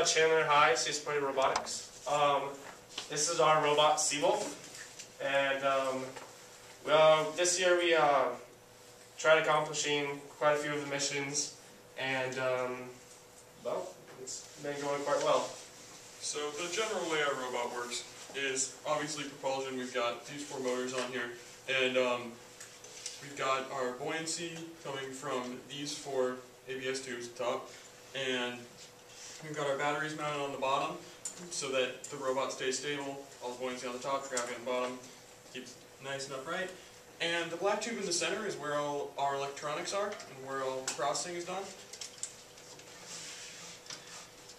Chandler High, Spaceport Robotics. This is our robot Seawolf, and this year we tried accomplishing quite a few of the missions, and well, it's been going quite well. So the general way our robot works is obviously propulsion. We've got these 4 motors on here, and we've got our buoyancy coming from these 4 ABS tubes at the top, and we've got our batteries mounted on the bottom so that the robot stays stable. All the buoyancy on the top, gravity on the bottom, keeps it nice and upright. And the black tube in the center is where all our electronics are and where all the processing is done.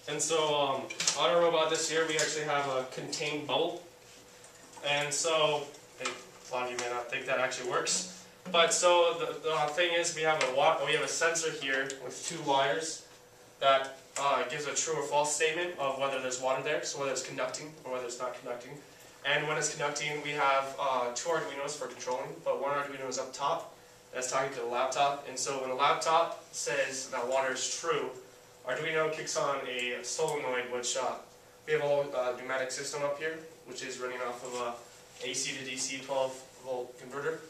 And so on our robot this year, we actually have a contained bubble. And so, a lot of you may not think that actually works. But so the thing is, we have a sensor here with 2 wires that gives a true or false statement of whether there's water there, so whether it's conducting or whether it's not conducting. And when it's conducting, we have 2 Arduinos for controlling, but 1 Arduino is up top that's talking to the laptop. And so when the laptop says that water is true, Arduino kicks on a solenoid, which we have a whole pneumatic system up here, which is running off of a AC to DC 12-volt converter.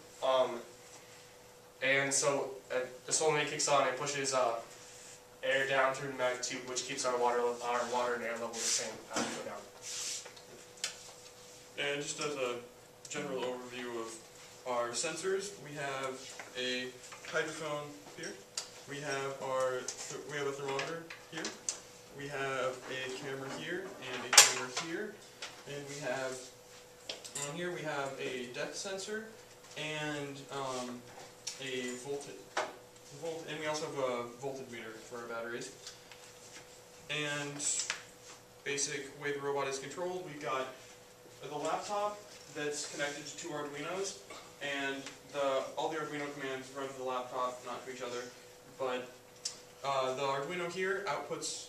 And so the solenoid kicks on and pushes air down through the pneumatic tube, which keeps our water and air level the same as we go down. And just as a general overview of our sensors, we have a hydrophone here. We have a thermometer here. We have a camera here and a camera here. And we have on here we have a depth sensor and a and we also have a voltage meter for our batteries. And basic way the robot is controlled, we've got the laptop that's connected to 2 Arduinos, and all the Arduino commands run to the laptop, not to each other. But the Arduino here outputs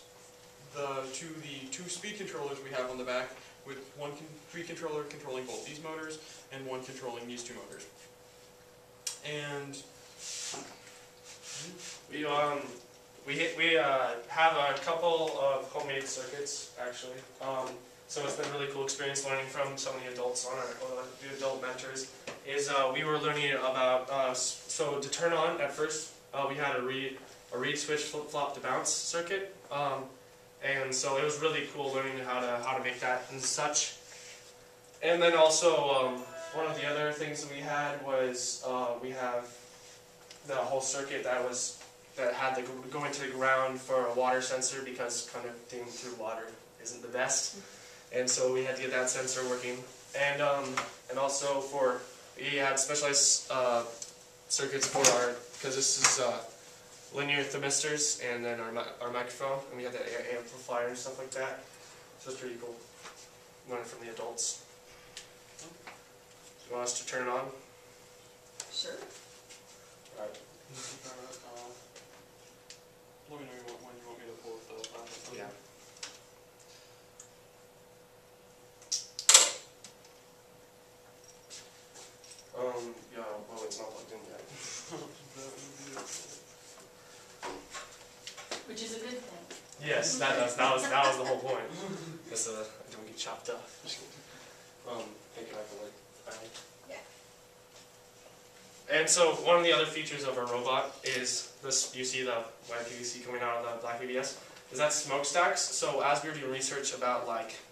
to the 2 speed controllers we have on the back, with 1 speed controller controlling both these motors and 1 controlling these 2 motors. And we have a couple of homemade circuits actually. So it's been a really cool experience learning from some of the adults on the adult mentors. We were learning about so to turn on at first we had a reed switch flip-flop to bounce circuit, and so it was really cool learning how to make that and such. And then also one of the other things that we had was we have the whole circuit that had to go into the ground for a water sensor, because conducting through water isn't the best, and so we had to get that sensor working. And also we had specialized circuits for because this is linear thermistors, and then our microphone, and we had the amplifier and stuff like that. So it's pretty cool learning from the adults. Do you want us to turn it on? Sure. Alright. Let me know when you want me to pull up the laptop. Yeah. Yeah, well, it's not plugged in yet. Which is a good thing. Yes, that was the whole point. Because I don't get chopped up. Thank you, Michael. Yeah. And so one of the other features of our robot is this. You see the white PVC coming out of the black ABS? Is that smokestacks? So as we were doing research about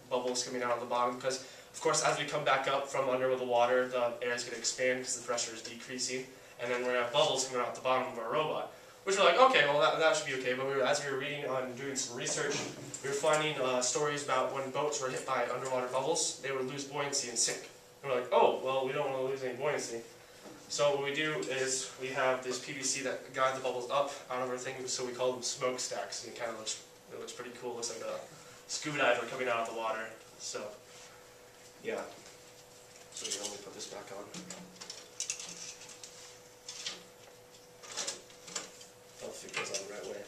bubbles coming out of the bottom, because of course as we come back up from under the water, the air is going to expand because the pressure is decreasing, and then we're going to have bubbles coming out the bottom of our robot. Which we're like, okay, well that should be okay. But as we were reading and doing some research, we were finding stories about when boats were hit by underwater bubbles, they would lose buoyancy and sink. And we're like, oh, well, we don't want to lose any buoyancy. So what we do is we have this PVC that guides the bubbles up out of our thing, so we call them smokestacks. And it kind of looks pretty cool. It looks like a scuba diver coming out of the water. So yeah. So let me put this back on. I'll think it goes on the right way.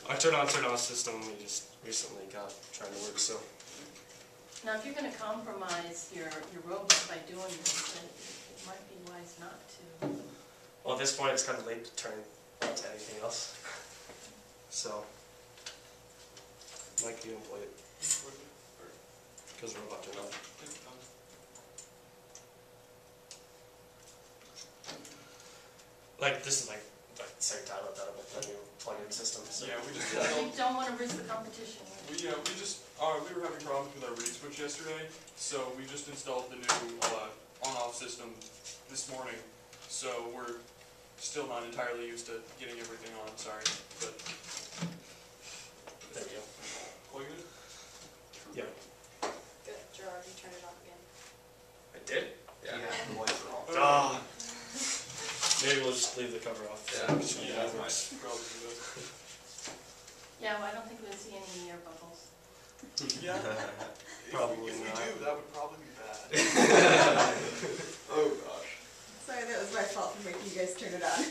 Our turn on system we just recently got trying to work, so Now, if you're gonna compromise your robot by doing this, then it might be wise not to. Well, at this point, it's kind of late to turn on to anything else. So, Mike, you employ it because the robot turned off. Like this is like the same time I've done it with the new plug-in system. So. Yeah, we just You don't wanna risk the competition. we were having problems with our read switch yesterday, so we just installed the new on-off system this morning. So we're still not entirely used to getting everything on. Sorry, but There you go. plug it in. Yeah. Good, Gerard, you turned it off again. I did? Yeah, the lights are off. Ah. Maybe we'll just leave the cover off. Yeah, Yeah, that's nice. probably do that. Yeah, well, I don't think we'll see any air bubbles. Yeah, Probably if we not. do, that would probably be bad. Oh gosh. Sorry, that was my fault for making you guys turn it on.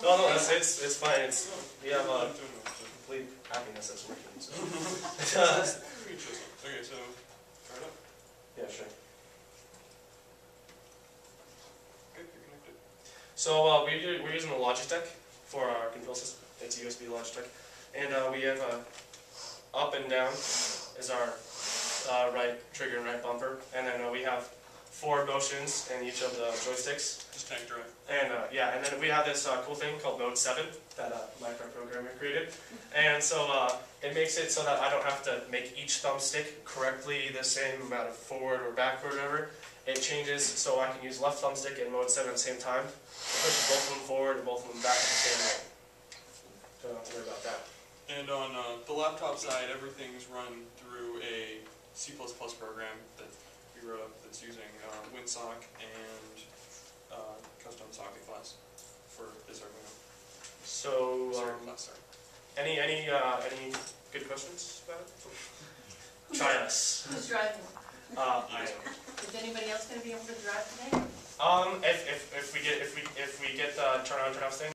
No, no, it's fine. It's we have I'm doing it. complete happiness that's working. So. Okay, so start up. Yeah, sure. Okay, you're connected. So we're using the Logitech for our control system. It's a USB Logitech, and we have up and down is our right trigger and right bumper, and then we have 4 motions in each of the joysticks. Just tank drive. And yeah, and then we have this cool thing called Mode 7 that my programmer created, and so it makes it so that I don't have to make each thumbstick correctly the same amount of forward or backward or whatever. It changes so I can use left thumbstick and Mode 7 at the same time. It pushes both of them forward and both of them back at the same way. Don't have to worry about that. And on the laptop side, everything's run through a C++ program that we wrote up that's using WinSock and custom socket class for this Arduino. So Class, sorry. any good questions about it? Try us. Who's driving? I Is anybody else gonna be able to drive today? if we get turn on turn off thing.